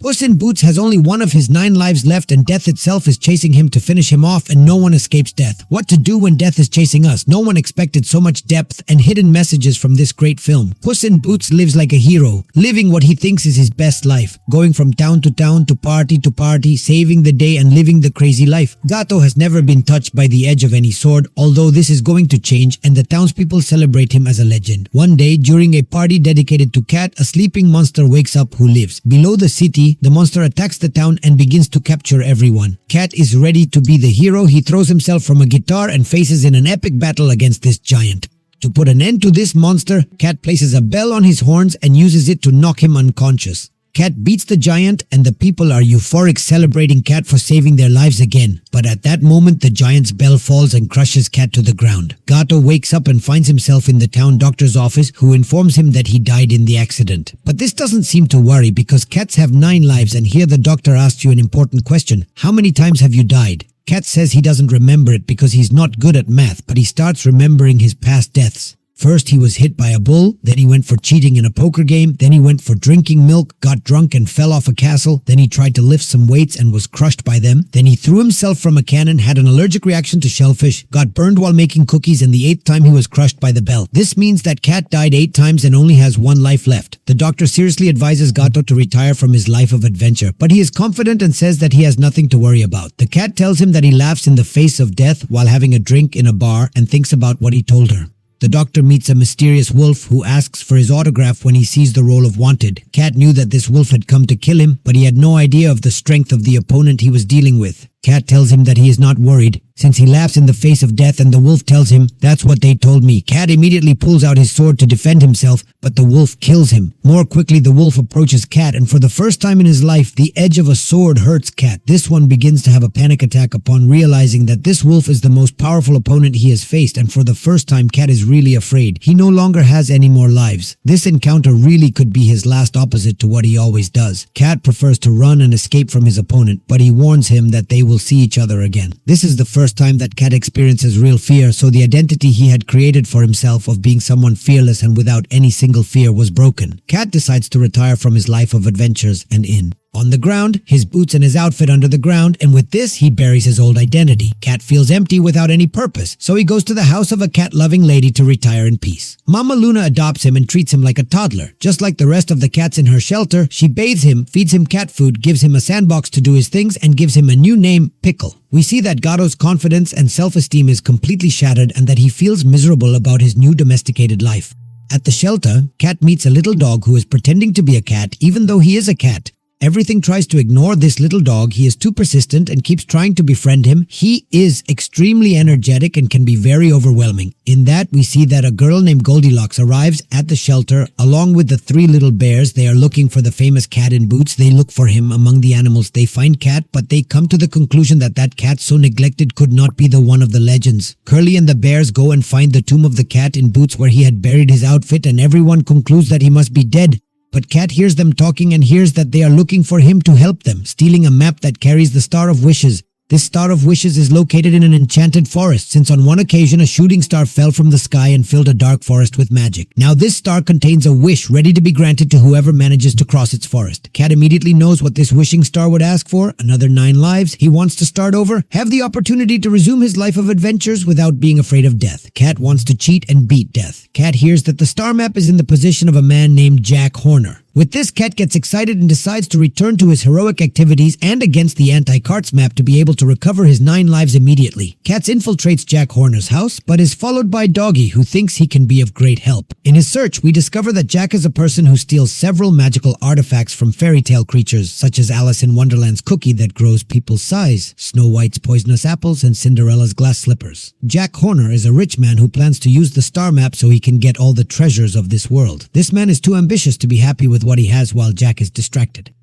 Puss in Boots has only one of his 9 lives left and death itself is chasing him to finish him off, and no one escapes death. What to do when death is chasing us? No one expected so much depth and hidden messages from this great film. Puss in Boots lives like a hero, living what he thinks is his best life, going from town to party, saving the day and living the crazy life. Gato has never been touched by the edge of any sword, although this is going to change and the townspeople celebrate him as a legend. One day, during a party dedicated to Cat, a sleeping monster wakes up who lives below the city. The monster attacks the town and begins to capture everyone. Cat is ready to be the hero. He throws himself from a guitar and faces in an epic battle against this giant. To put an end to this monster, Cat places a bell on his horns and uses it to knock him unconscious. Cat beats the giant and the people are euphoric, celebrating Cat for saving their lives again. But at that moment, the giant's bell falls and crushes Cat to the ground. Gato wakes up and finds himself in the town doctor's office, who informs him that he died in the accident. But this doesn't seem to worry because cats have 9 lives, and here the doctor asks you an important question. How many times have you died? Cat says he doesn't remember it because he's not good at math, but he starts remembering his past deaths. First he was hit by a bull, then he went for cheating in a poker game, then he went for drinking milk, got drunk and fell off a castle, then he tried to lift some weights and was crushed by them, then he threw himself from a cannon, had an allergic reaction to shellfish, got burned while making cookies, and the 8th time he was crushed by the bell. This means that Cat died 8 times and only has 1 life left. The doctor seriously advises Gato to retire from his life of adventure, but he is confident and says that he has nothing to worry about. The cat tells him that he laughs in the face of death while having a drink in a bar and thinks about what he told her. The doctor meets a mysterious wolf who asks for his autograph when he sees the roll of wanted. Cat knew that this wolf had come to kill him, but he had no idea of the strength of the opponent he was dealing with. Cat tells him that he is not worried, since he laughs in the face of death, and the wolf tells him, "That's what they told me." Cat immediately pulls out his sword to defend himself, but the wolf kills him. More quickly, the wolf approaches Cat, and for the first time in his life, the edge of a sword hurts Cat. This one begins to have a panic attack upon realizing that this wolf is the most powerful opponent he has faced, and for the first time, Cat is really afraid. He no longer has any more lives. This encounter really could be his last, opposite to what he always does. Cat prefers to run and escape from his opponent, but he warns him that they will see each other again. This is the first time that Cat experiences real fear, so the identity he had created for himself of being someone fearless and without any single fear was broken. Cat decides to retire from his life of adventures and in. On the ground, his boots and his outfit under the ground, and with this, he buries his old identity. Cat feels empty without any purpose, so he goes to the house of a cat-loving lady to retire in peace. Mama Luna adopts him and treats him like a toddler. Just like the rest of the cats in her shelter, she bathes him, feeds him cat food, gives him a sandbox to do his things, and gives him a new name, Pickle. We see that Gato's confidence and self-esteem is completely shattered and that he feels miserable about his new domesticated life. At the shelter, Cat meets a little dog who is pretending to be a cat even though he is a cat. Everything tries to ignore this little dog. He is too persistent and keeps trying to befriend him. He is extremely energetic and can be very overwhelming. In that, we see that a girl named Goldilocks arrives at the shelter along with the 3 little bears. They are looking for the famous cat in boots. They look for him among the animals. They find Cat, but they come to the conclusion that that cat so neglected could not be the one of the legends. Curly and the bears go and find the tomb of the cat in boots where he had buried his outfit, and everyone concludes that he must be dead. But Cat hears them talking and hears that they are looking for him to help them, stealing a map that carries the Star of Wishes. This Star of Wishes is located in an enchanted forest, since on one occasion a shooting star fell from the sky and filled a dark forest with magic. Now this star contains a wish ready to be granted to whoever manages to cross its forest. Cat immediately knows what this wishing star would ask for: another 9 lives. He wants to start over, have the opportunity to resume his life of adventures without being afraid of death. Cat wants to cheat and beat death. Cat hears that the star map is in the possession of a man named Jack Horner. With this, Cat gets excited and decides to return to his heroic activities and against the anti-carts map to be able to recover his 9 lives immediately. Cat infiltrates Jack Horner's house, but is followed by Doggy, who thinks he can be of great help. In his search, we discover that Jack is a person who steals several magical artifacts from fairy tale creatures, such as Alice in Wonderland's cookie that grows people's size, Snow White's poisonous apples, and Cinderella's glass slippers. Jack Horner is a rich man who plans to use the star map so he can get all the treasures of this world. This man is too ambitious to be happy with what he has while Jack is distracted.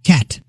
Cat.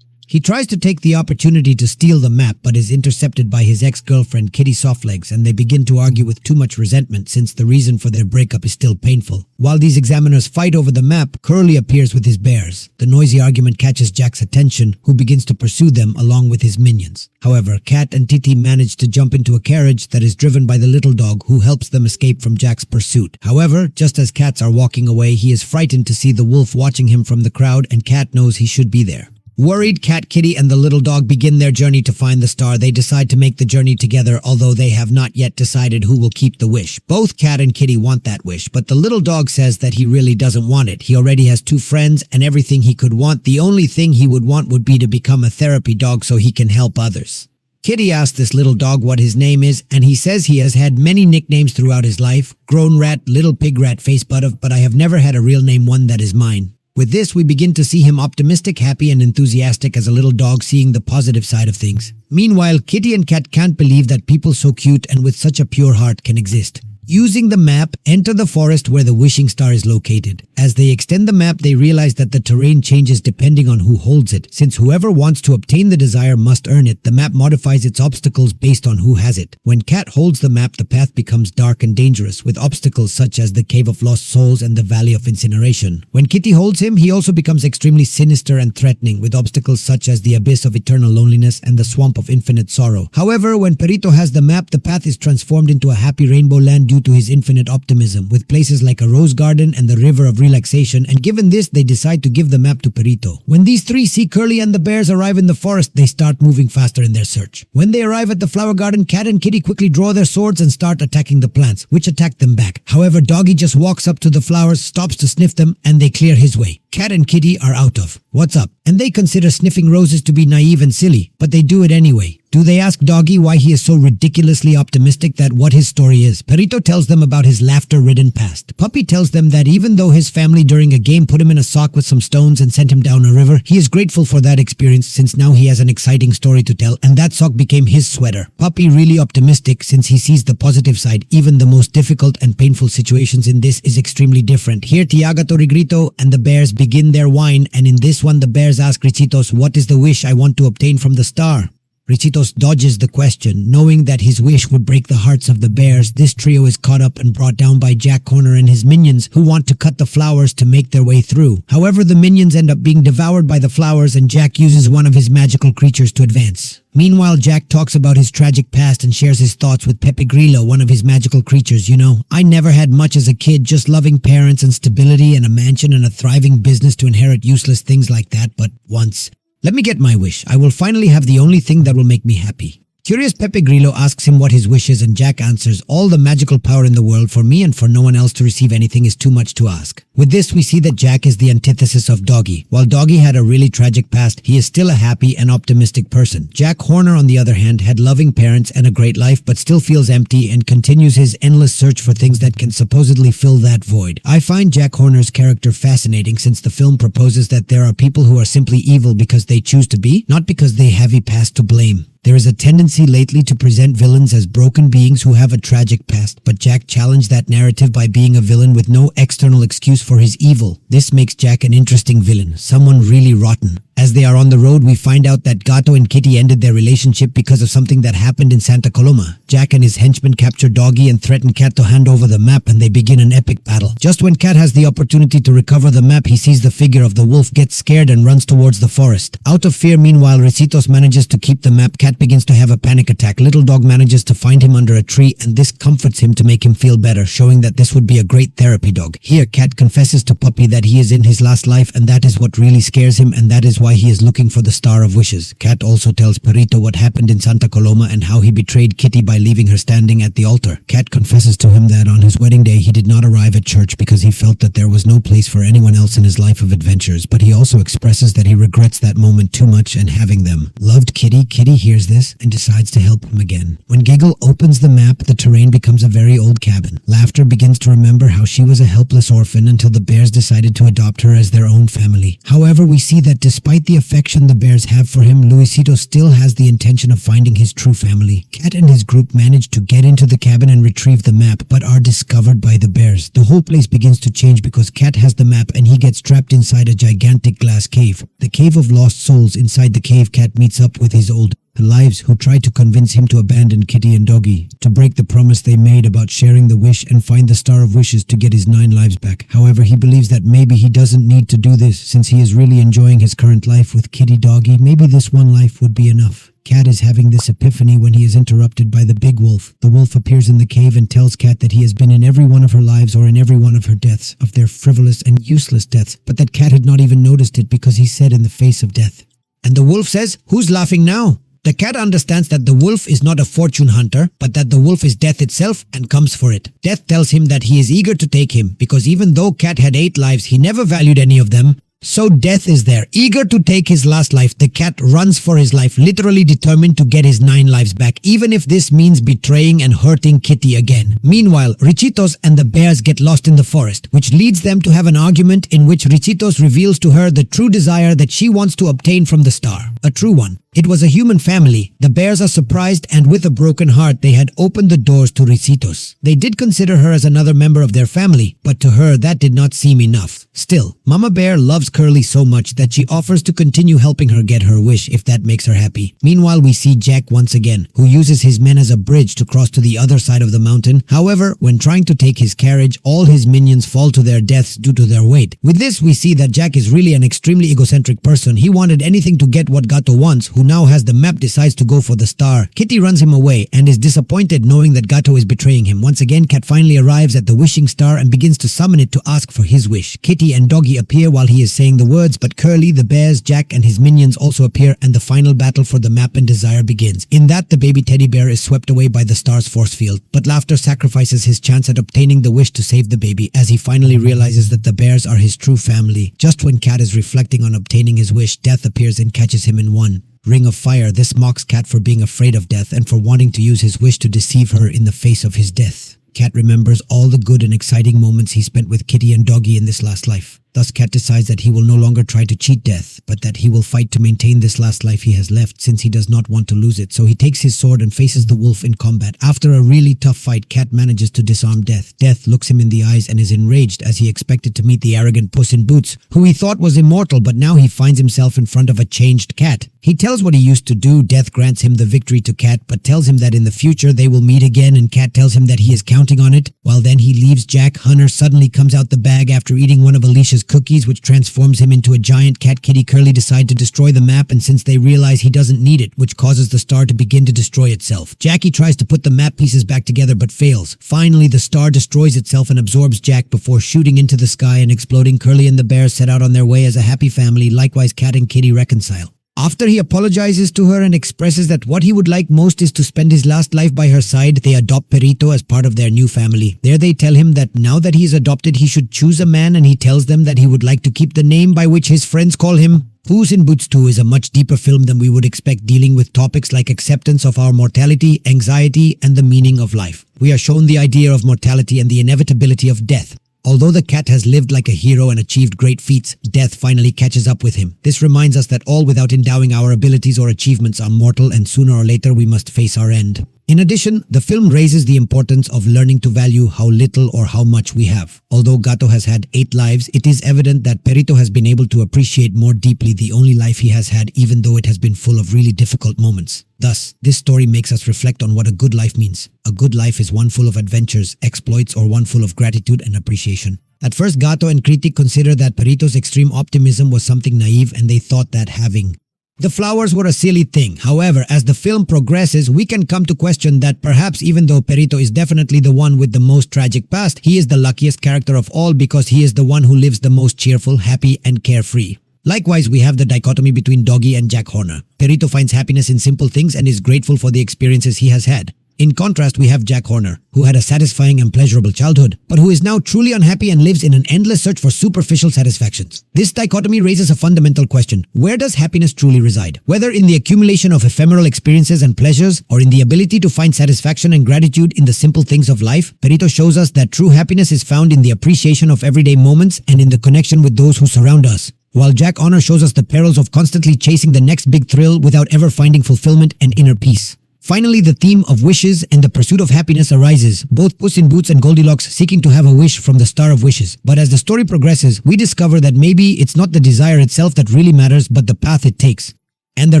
He tries to take the opportunity to steal the map but is intercepted by his ex-girlfriend Kitty Softlegs, and they begin to argue with too much resentment since the reason for their breakup is still painful. While these examiners fight over the map, Curly appears with his bears. The noisy argument catches Jack's attention, who begins to pursue them along with his minions. However, Cat and Titi manage to jump into a carriage that is driven by the little dog, who helps them escape from Jack's pursuit. However, just as cats are walking away, he is frightened to see the wolf watching him from the crowd, and Cat knows he should be there. Worried, Cat, Kitty, and the little dog begin their journey to find the star. They decide to make the journey together, although they have not yet decided who will keep the wish. Both Cat and Kitty want that wish, but the little dog says that he really doesn't want it. He already has 2 friends and everything he could want. The only thing he would want would be to become a therapy dog so he can help others. Kitty asks this little dog what his name is, and he says he has had many nicknames throughout his life. Grown rat, little pig rat, face butt, but I have never had a real name, one that is mine. With this, we begin to see him optimistic, happy, and enthusiastic as a little dog, seeing the positive side of things. Meanwhile, Kitty and Cat can't believe that people so cute and with such a pure heart can exist. Using the map, enter the forest where the wishing star is located. As they extend the map, they realize that the terrain changes depending on who holds it. Since whoever wants to obtain the desire must earn it, the map modifies its obstacles based on who has it. When Cat holds the map, the path becomes dark and dangerous, with obstacles such as the Cave of Lost Souls and the Valley of Incineration. When Kitty holds him, he also becomes extremely sinister and threatening, with obstacles such as the Abyss of Eternal Loneliness and the Swamp of Infinite Sorrow. However, when Perito has the map, the path is transformed into a happy rainbow land due to his infinite optimism, with places like a rose garden and the river of relaxation, and given this, they decide to give the map to Perito. When these 3 see Curly and the bears arrive in the forest, they start moving faster in their search. When they arrive at the flower garden, Cat and Kitty quickly draw their swords and start attacking the plants, which attack them back. However, Doggy just walks up to the flowers, stops to sniff them, and they clear his way. Cat and Kitty are out of "What's up?" and they consider sniffing roses to be naive and silly, but they do it anyway. Do they ask Doggy why he is so ridiculously optimistic, that what his story is? Perito tells them about his laughter-ridden past. Puppy tells them that even though his family during a game put him in a sock with some stones and sent him down a river, he is grateful for that experience since now he has an exciting story to tell, and that sock became his sweater. Puppy really optimistic since he sees the positive side. Even the most difficult and painful situations in this is extremely different. Here, Tiaga, Torigrito, and the bears begin their whine, and in this one the bears ask Richitos, "What is the wish I want to obtain from the star?" Richitos dodges the question, knowing that his wish would break the hearts of the bears. This trio is caught up and brought down by Jack Horner and his minions, who want to cut the flowers to make their way through. However, the minions end up being devoured by the flowers, and Jack uses one of his magical creatures to advance. Meanwhile, Jack talks about his tragic past and shares his thoughts with Pepe Grillo, one of his magical creatures. "You know, I never had much as a kid, just loving parents and stability and a mansion and a thriving business to inherit useless things like that, but once. Let me get my wish. I will finally have the only thing that will make me happy." Curious Pepe Grillo asks him what his wish is, and Jack answers, "All the magical power in the world. For me and for no one else to receive anything is too much to ask." With this, we see that Jack is the antithesis of Doggy. While Doggy had a really tragic past, he is still a happy and optimistic person. Jack Horner, on the other hand, had loving parents and a great life, but still feels empty and continues his endless search for things that can supposedly fill that void. I find Jack Horner's character fascinating, since the film proposes that there are people who are simply evil because they choose to be, not because they have a past to blame. There is a tendency lately to present villains as broken beings who have a tragic past, but Jack challenged that narrative by being a villain with no external excuse for his evil. This makes Jack an interesting villain, someone really rotten. As they are on the road, we find out that Gato and Kitty ended their relationship because of something that happened in Santa Coloma. Jack and his henchmen capture Doggy and threaten Cat to hand over the map, and they begin an epic battle. Just when Cat has the opportunity to recover the map, he sees the figure of the wolf, gets scared, and runs towards the forest. Out of fear, meanwhile, Recitos manages to keep the map. Cat begins to have a panic attack. Little Dog manages to find him under a tree, and this comforts him to make him feel better, showing that this would be a great therapy dog. Here, Cat confesses to Puppy that he is in his last life, and that is what really scares him, and that is why he is looking for the Star of Wishes. Cat also tells Perito what happened in Santa Coloma and how he betrayed Kitty by leaving her standing at the altar. Cat confesses to him that on his wedding day he did not arrive at church because he felt that there was no place for anyone else in his life of adventures, but he also expresses that he regrets that moment too much and having them. Loved Kitty. Kitty hears this and decides to help him again. When Giggle opens the map, the terrain becomes a very old cabin. Laughter begins to remember how she was a helpless orphan until the bears decided to adopt her as their own family. However, we see that despite the affection the bears have for him, Luisito still has the intention of finding his true family. Cat and his group manage to get into the cabin and retrieve the map, but are discovered by the bears. The whole place begins to change because Cat has the map and he gets trapped inside a gigantic glass cave. The Cave of Lost Souls. Inside the cave, Cat meets up with his old lives who try to convince him to abandon Kitty and Doggy, to break the promise they made about sharing the wish and find the Star of Wishes to get his 9 lives back. However, he believes that maybe he doesn't need to do this since he is really enjoying his current life with Kitty Doggy. Maybe this one life would be enough. Cat is having this epiphany when he is interrupted by the big wolf. The wolf appears in the cave and tells Cat that he has been in every one of her lives or in every one of her deaths, of their frivolous and useless deaths, but that Cat had not even noticed it because he said in the face of death. And the wolf says, "Who's laughing now?" The cat understands that the wolf is not a fortune hunter, but that the wolf is death itself and comes for it. Death tells him that he is eager to take him, because even though Cat had 8 lives, he never valued any of them. So Death is there, eager to take his last life. The cat runs for his life, literally determined to get his 9 lives back, even if this means betraying and hurting Kitty again. Meanwhile, Richitos and the bears get lost in the forest, which leads them to have an argument in which Richitos reveals to her the true desire that she wants to obtain from the star. A true one. It was a human family. The bears are surprised, and with a broken heart they had opened the doors to Richitos. They did consider her as another member of their family, but to her that did not seem enough. Still, Mama Bear loves Curly so much that she offers to continue helping her get her wish if that makes her happy. Meanwhile, we see Jack once again, who uses his men as a bridge to cross to the other side of the mountain. However, when trying to take his carriage, all his minions fall to their deaths due to their weight. With this, we see that Jack is really an extremely egocentric person. He wanted anything to get what Gato wants, who now has the map, decides to go for the star. Kitty runs him away and is disappointed knowing that Gato is betraying him. Once again, Cat finally arrives at the wishing star and begins to summon it to ask for his wish. Kitty and Doggy appear while he is saying the words, but Curly, the bears, Jack and his minions also appear, and the final battle for the map and desire begins. In that, the baby teddy bear is swept away by the star's force field, but Laughter sacrifices his chance at obtaining the wish to save the baby, as he finally realizes that the bears are his true family. Just when Cat is reflecting on obtaining his wish, Death appears and catches him in one ring of fire. This mocks Cat for being afraid of death and for wanting to use his wish to deceive her in the face of his death. Cat remembers all the good and exciting moments he spent with Kitty and Doggy in this last life. Thus, Cat decides that he will no longer try to cheat death, but that he will fight to maintain this last life he has left, since he does not want to lose it. So he takes his sword and faces the wolf in combat. After a really tough fight, Cat manages to disarm Death. Death looks him in the eyes and is enraged, as he expected to meet the arrogant Puss in Boots, who he thought was immortal, but now he finds himself in front of a changed Cat. He tells what he used to do. Death grants him the victory to Cat, but tells him that in the future they will meet again, and Cat tells him that he is counting on it. While then he leaves Jack, Hunter suddenly comes out the bag after eating one of Alicia's cookies, which transforms him into a giant cat. Kitty, Curly decide to destroy the map, and since they realize he doesn't need it, which causes the star to begin to destroy itself. Jackie tries to put the map pieces back together but fails. Finally, the star destroys itself and absorbs Jack before shooting into the sky and exploding. Curly and the bears set out on their way as a happy family. Likewise, Cat and Kitty reconcile. After he apologizes to her and expresses that what he would like most is to spend his last life by her side, they adopt Perito as part of their new family. There they tell him that now that he is adopted, he should choose a man, and he tells them that he would like to keep the name by which his friends call him. Puss in Boots 2 is a much deeper film than we would expect, dealing with topics like acceptance of our mortality, anxiety, and the meaning of life. We are shown the idea of mortality and the inevitability of death. Although the cat has lived like a hero and achieved great feats, death finally catches up with him. This reminds us that all without endowing our abilities or achievements are mortal, and sooner or later we must face our end. In addition, the film raises the importance of learning to value how little or how much we have. Although Gato has had 8 lives, it is evident that Perito has been able to appreciate more deeply the only life he has had, even though it has been full of really difficult moments. Thus, this story makes us reflect on what a good life means. A good life is one full of adventures, exploits, or one full of gratitude and appreciation. At first, Gato and Kritik considered that Perito's extreme optimism was something naive, and they thought that having the flowers were a silly thing. However, as the film progresses, we can come to question that perhaps even though Perito is definitely the one with the most tragic past, he is the luckiest character of all because he is the one who lives the most cheerful, happy, and carefree. Likewise, we have the dichotomy between Doggy and Jack Horner. Perito finds happiness in simple things and is grateful for the experiences he has had. In contrast, we have Jack Horner, who had a satisfying and pleasurable childhood, but who is now truly unhappy and lives in an endless search for superficial satisfactions. This dichotomy raises a fundamental question. Where does happiness truly reside? Whether in the accumulation of ephemeral experiences and pleasures, or in the ability to find satisfaction and gratitude in the simple things of life, Perito shows us that true happiness is found in the appreciation of everyday moments and in the connection with those who surround us. While Jack Horner shows us the perils of constantly chasing the next big thrill without ever finding fulfillment and inner peace. Finally, the theme of wishes and the pursuit of happiness arises, both Puss in Boots and Goldilocks seeking to have a wish from the Star of Wishes. But as the story progresses, we discover that maybe it's not the desire itself that really matters, but the path it takes, and the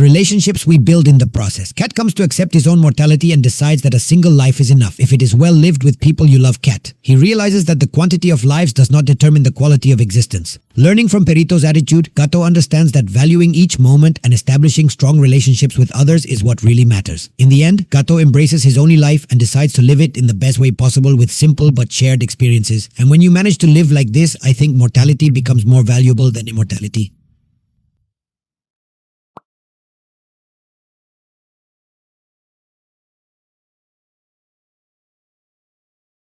relationships we build in the process. Cat comes to accept his own mortality and decides that a single life is enough if it is well lived with people you love. Cat. He realizes that the quantity of lives does not determine the quality of existence. Learning from Perito's attitude, Gato understands that valuing each moment and establishing strong relationships with others is what really matters. In the end, Gato embraces his only life and decides to live it in the best way possible with simple but shared experiences. And when you manage to live like this, I think mortality becomes more valuable than immortality.